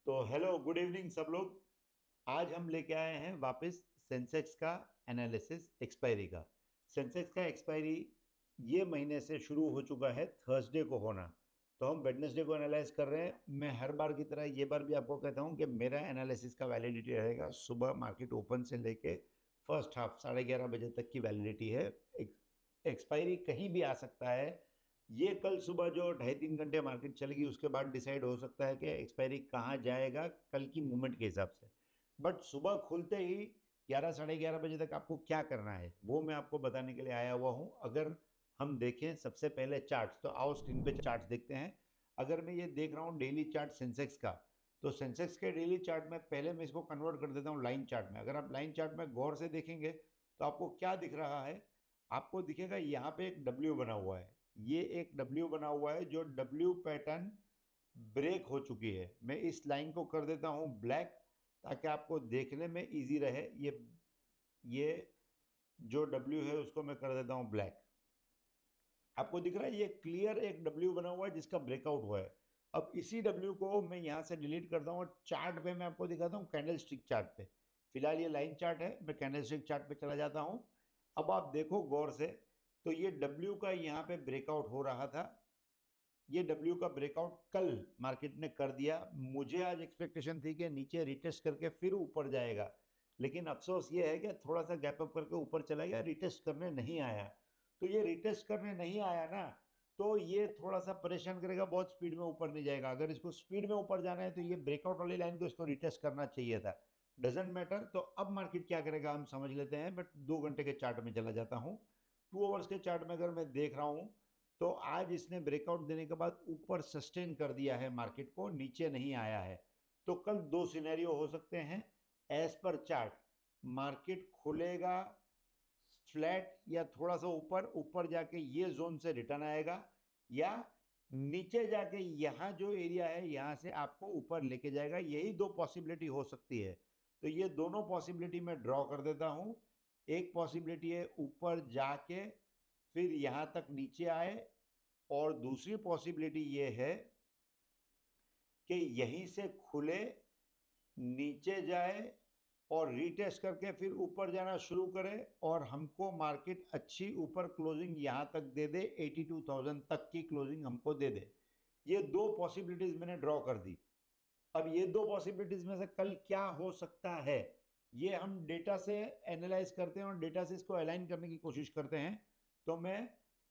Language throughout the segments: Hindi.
तो हेलो गुड इवनिंग सब लोग। आज हम लेके आए हैं वापस सेंसेक्स का एनालिसिस एक्सपायरी का। सेंसेक्स का एक्सपायरी ये महीने से शुरू हो चुका है, थर्सडे को होना। तो हम वेडनेसडे को एनालाइज कर रहे हैं। मैं हर बार की तरह ये बार भी आपको कहता हूँ कि मेरा एनालिसिस का वैलिडिटी रहेगा सुबह मार्केट ओपन से लेके फर्स्ट हाफ 11:30 बजे तक की वैलिडिटी है। एक्सपायरी कहीं भी आ सकता है। ये कल सुबह जो 2.5-3 घंटे मार्केट चलेगी उसके बाद डिसाइड हो सकता है कि एक्सपायरी कहाँ जाएगा कल की मूवमेंट के हिसाब से। बट सुबह खुलते ही 11 साढ़े 11 बजे तक आपको क्या करना है वो मैं आपको बताने के लिए आया हुआ हूँ। अगर हम देखें सबसे पहले चार्ट्स, तो आओ स्क्रीन पे चार्ट्स देखते हैं। अगर मैं ये देख रहा हूँ डेली चार्ट सेंसेक्स का, तो सेंसेक्स के डेली चार्ट में पहले मैं इसको कन्वर्ट कर देता हूँ लाइन चार्ट में। अगर आप लाइन चार्ट में गौर से देखेंगे तो आपको क्या दिख रहा है, आपको दिखेगा यहाँ पे एक डब्ल्यू बना हुआ है। ये एक डब्ल्यू बना हुआ है जो डब्ल्यू पैटर्न ब्रेक हो चुकी है। मैं इस लाइन को कर देता हूँ ब्लैक ताकि आपको देखने में इजी रहे। ये जो डब्ल्यू है उसको मैं कर देता हूँ ब्लैक। आपको दिख रहा है ये क्लियर एक डब्ल्यू बना हुआ है जिसका ब्रेकआउट हुआ है। अब इसी डब्ल्यू को मैं यहाँ से डिलीट करता हूँ और चार्ट पे मैं आपको दिखाता हूँ कैंडल स्टिक चार्ट पे। फिलहाल ये लाइन चार्ट है, मैं कैंडल स्टिक चार्ट पे चला जाता हूँ। अब आप देखो गौर से, तो ये डब्ल्यू का यहाँ पे ब्रेकआउट हो रहा था। ये डब्ल्यू का ब्रेकआउट कल मार्केट ने कर दिया। मुझे आज एक्सपेक्टेशन थी कि नीचे रिटेस्ट करके फिर ऊपर जाएगा, लेकिन अफसोस ये है कि थोड़ा सा गैप अप करके ऊपर चला गया, रिटेस्ट करने नहीं आया। तो ये रिटेस्ट करने नहीं आया ना, तो ये थोड़ा सा परेशान करेगा, बहुत स्पीड में ऊपर नहीं जाएगा। अगर इसको स्पीड में ऊपर जाना है तो ये ब्रेकआउट वाली लाइन को इसको रिटेस्ट करना चाहिए था। Doesn't matter. तो अब मार्केट क्या करेगा हम समझ लेते हैं, बट 2 घंटे के चार्ट में चला जाता हूँ। 2 आवर्स के चार्ट में अगर मैं देख रहा हूँ तो आज इसने ब्रेकआउट देने के बाद ऊपर सस्टेन कर दिया है, मार्केट को नीचे नहीं आया है। तो कल दो सिनेरियो हो सकते हैं एज पर चार्ट। मार्केट खुलेगा फ्लैट या थोड़ा सा ऊपर, ऊपर जाके ये जोन से रिटर्न आएगा, या नीचे जाके यहाँ जो एरिया है यहाँ से आपको ऊपर लेके जाएगा। यही दो पॉसिबिलिटी हो सकती है। तो ये दोनों पॉसिबिलिटी मैं ड्रॉ कर देता हूँ। एक पॉसिबिलिटी है ऊपर जाके फिर यहाँ तक नीचे आए, और दूसरी पॉसिबिलिटी ये है कि यहीं से खुले, नीचे जाए और रीटेस्ट करके फिर ऊपर जाना शुरू करे और हमको मार्केट अच्छी ऊपर क्लोजिंग यहाँ तक दे दे, 82,000 तक की क्लोजिंग हमको दे दे। ये दो पॉसिबिलिटीज मैंने ड्रॉ कर दी। अब ये दो पॉसिबिलिटीज में से कल क्या हो सकता है ये हम डेटा से एनालाइज करते हैं और डेटा से इसको अलाइन करने की कोशिश करते हैं। तो मैं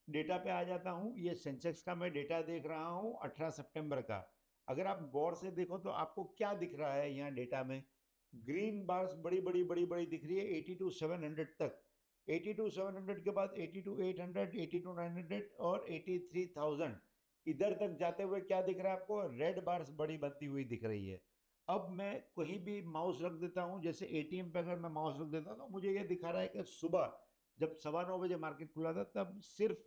डेटा पे आ जाता हूँ। ये सेंसेक्स का मैं डेटा देख रहा हूँ 18 सितंबर का। अगर आप गौर से देखो तो आपको क्या दिख रहा है यहाँ डेटा में, ग्रीन बार्स बड़ी बड़ी बड़ी बड़ी दिख रही है 82,700 तक। 82,700 के बाद 82,800, 82,900 और 83,000 इधर तक जाते हुए क्या दिख रहा है आपको, रेड बार्स बड़ी बनती हुई दिख रही है। अब मैं कहीं भी माउस रख देता हूँ, जैसे एटीएम पे अगर मैं माउस रख देता हूँ तो मुझे ये दिखा रहा है कि सुबह जब 9:15 बजे मार्केट खुला था तब सिर्फ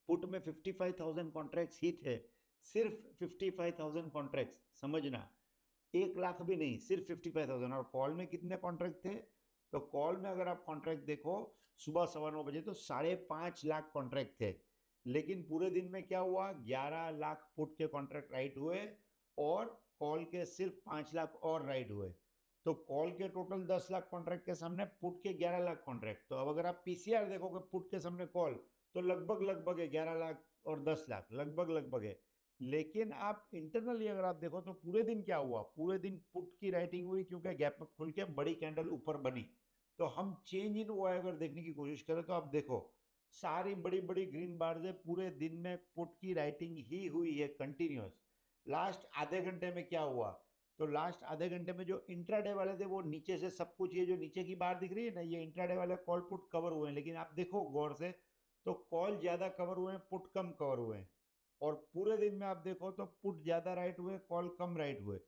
पुट में 55,000 कॉन्ट्रैक्ट्स ही थे। सिर्फ 55,000 कॉन्ट्रैक्ट्स, समझना, 1 लाख भी नहीं, सिर्फ 55,000। और कॉल में कितने कॉन्ट्रैक्ट थे, तो कॉल में अगर आप कॉन्ट्रैक्ट देखो सुबह 9:15 बजे तो 5.5 लाख कॉन्ट्रैक्ट थे। लेकिन पूरे दिन में क्या हुआ, 11 लाख पुट के कॉन्ट्रैक्ट राइट हुए और कॉल के सिर्फ 5 लाख और राइट हुए। तो कॉल के टोटल 10 लाख कॉन्ट्रैक्ट के सामने पुट के 11 लाख कॉन्ट्रैक्ट। तो अब अगर आप पीसीआर देखोगे पुट के सामने कॉल, तो लगभग लगभग है 11 लाख और 10 लाख, लगभग लगभग है। लेकिन आप इंटरनली अगर आप देखो तो पूरे दिन क्या हुआ, पूरे दिन पुट की राइटिंग हुई क्योंकि गैप अप खुल के बड़ी कैंडल ऊपर बनी। तो हम चेंज इन हुआ अगर देखने की कोशिश करें तो आप देखो सारी बड़ी बड़ी ग्रीन बार्स है, पूरे दिन में पुट की राइटिंग ही हुई है कंटिन्यूस। लास्ट आधे घंटे में क्या हुआ, तो लास्ट आधे घंटे में जो इंट्राडे वाले थे वो नीचे से सब कुछ, ये जो नीचे की बार दिख रही है ना, ये इंट्राडे वाले कॉल पुट कवर हुए हैं। लेकिन आप देखो गौर से तो कॉल ज्यादा कवर हुए हैं, पुट कम कवर हुए हैं। और पूरे दिन में आप देखो तो पुट ज्यादा राइट हुए, कॉल कम राइट हुए।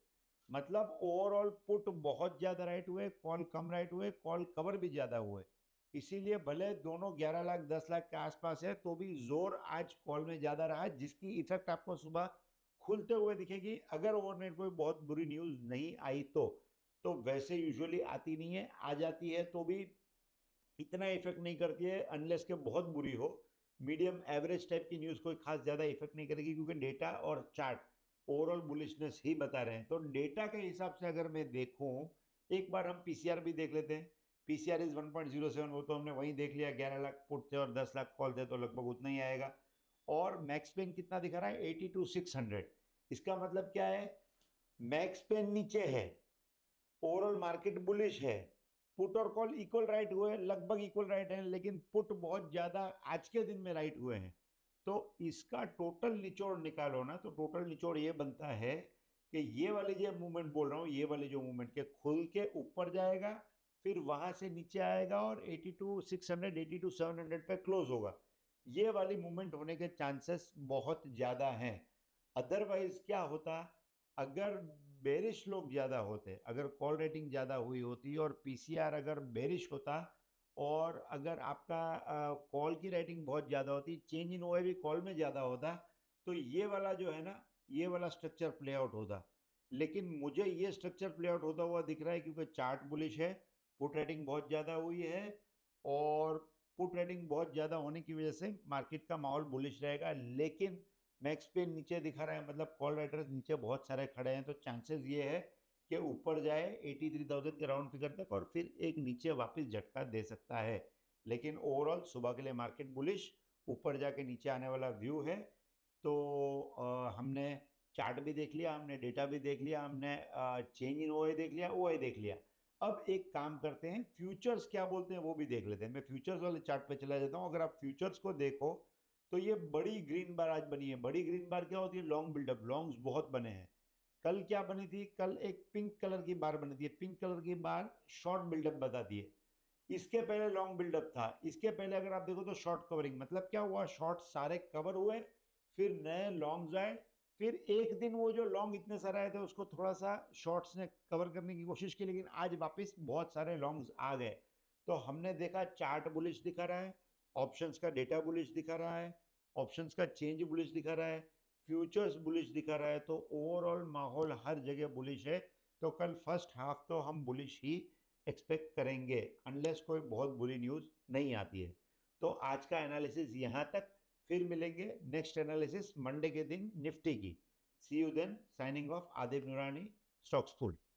मतलब ओवरऑल पुट बहुत ज्यादा राइट हुए, कॉल कम राइट हुए, कॉल कवर भी ज्यादा हुए। इसीलिए भले दोनों 11 लाख 10 लाख के आसपास है तो भी जोर आज कॉल में ज्यादा रहा, जिसकी इफेक्ट आपको सुबह खुलते हुए दिखेगी अगर ओवरनाइट कोई बहुत बुरी न्यूज नहीं आई तो वैसे यूजुअली आती नहीं है, आ जाती है तो भी इतना इफेक्ट नहीं करती है अनलेस के बहुत बुरी हो। मीडियम एवरेज टाइप की न्यूज़ कोई खास ज़्यादा इफेक्ट नहीं करेगी क्योंकि डेटा और चार्ट ओवरऑल बुलिशनेस ही बता रहे हैं। तो डेटा के हिसाब से अगर मैं देखूं, एक बार हम पीसीआर भी देख लेते हैं। पीसीआर इज 1.07, वो तो हमने वहीं देख लिया, 11 लाख पुट थे और 10 लाख कॉल थे, तो लगभग उतना ही आएगा। और मैक्स पेन कितना दिखा रहा है, 82,600। इसका मतलब क्या है, मैक्स पेन नीचे है, ओवरऑल मार्केट बुलिश है, पुट और कॉल इक्वल राइट हुए, लगभग इक्वल राइट है, लेकिन पुट बहुत ज्यादा आज के दिन में राइट हुए हैं। तो इसका टोटल निचोड़ निकालो ना, तो टोटल निचोड़ ये बनता है कि ये वाली जो मूवमेंट बोल रहा हूँ, ये वाली जो मूवमेंट के खुल के ऊपर जाएगा, फिर वहां से नीचे आएगा और 82,600 82,700 पे क्लोज होगा। ये वाली मूवमेंट होने के चांसेस बहुत ज्यादा हैं। अदरवाइज क्या होता, अगर बेरिश लोग ज़्यादा होते, अगर कॉल रेटिंग ज़्यादा हुई होती और पीसीआर अगर बेरिश होता, और अगर आपका कॉल की रेटिंग बहुत ज़्यादा होती, चेंज इन ओए भी कॉल में ज़्यादा होता, तो ये वाला जो है ना, ये वाला स्ट्रक्चर प्ले आउट होता। लेकिन मुझे ये स्ट्रक्चर प्ले आउट होता हुआ दिख रहा है क्योंकि चार्ट बुलिश है, पुट रेटिंग बहुत ज़्यादा हुई है, और पुट रेटिंग बहुत ज़्यादा होने की वजह से मार्केट का माहौल बुलिश रहेगा। लेकिन मैक्स पे नीचे दिखा रहा है, मतलब कॉल राइटर्स नीचे बहुत सारे खड़े हैं, तो चांसेस ये है कि ऊपर जाए 83,000 के राउंड फिगर तक और फिर एक नीचे वापस झटका दे सकता है। लेकिन ओवरऑल सुबह के लिए मार्केट बुलिश, ऊपर जाके नीचे आने वाला व्यू है। तो हमने चार्ट भी देख लिया, हमने डेटा भी देख लिया, हमने चेंज इन ओए देख लिया, ओए देख लिया। अब एक काम करते हैं, फ्यूचर्स क्या बोलते हैं वो भी देख लेते हैं। मैं फ्यूचर्स वाले चार्ट पे चला जाता हूँ। अगर आप फ्यूचर्स को देखो, तो ये बड़ी ग्रीन बार आज बनी है। बड़ी ग्रीन बार क्या होती है, लॉन्ग बिल्डअप, लॉन्ग्स बहुत बने हैं। कल क्या बनी थी, कल एक पिंक कलर की बार बनी थी, पिंक कलर की बार शॉर्ट बिल्डअप बताती है। इसके पहले लॉन्ग बिल्डअप था, इसके पहले अगर आप देखो तो शॉर्ट कवरिंग, मतलब क्या हुआ, शॉर्ट सारे कवर हुए, फिर नए लॉन्ग्स आए, फिर एक दिन वो जो लॉन्ग इतने सारे आए थे उसको थोड़ा सा शॉर्ट्स ने कवर करने की कोशिश की, लेकिन आज वापस बहुत सारे लॉन्ग्स आ गए। तो हमने देखा चार्ट बुलिश दिखा रहा है, ऑप्शंस का डेटा बुलिश दिखा रहा है, ऑप्शंस का चेंज बुलिश दिखा रहा है, फ्यूचर्स बुलिश दिखा रहा है। तो ओवरऑल माहौल हर जगह बुलिश है। तो कल फर्स्ट हाफ तो हम बुलिश ही एक्सपेक्ट करेंगे, अनलेस कोई बहुत बुरी न्यूज़ नहीं आती है। तो आज का एनालिसिस यहाँ तक, फिर मिलेंगे नेक्स्ट एनालिसिस मंडे के दिन निफ्टी की। See you then, signing off, Adib Noorani, stocks full.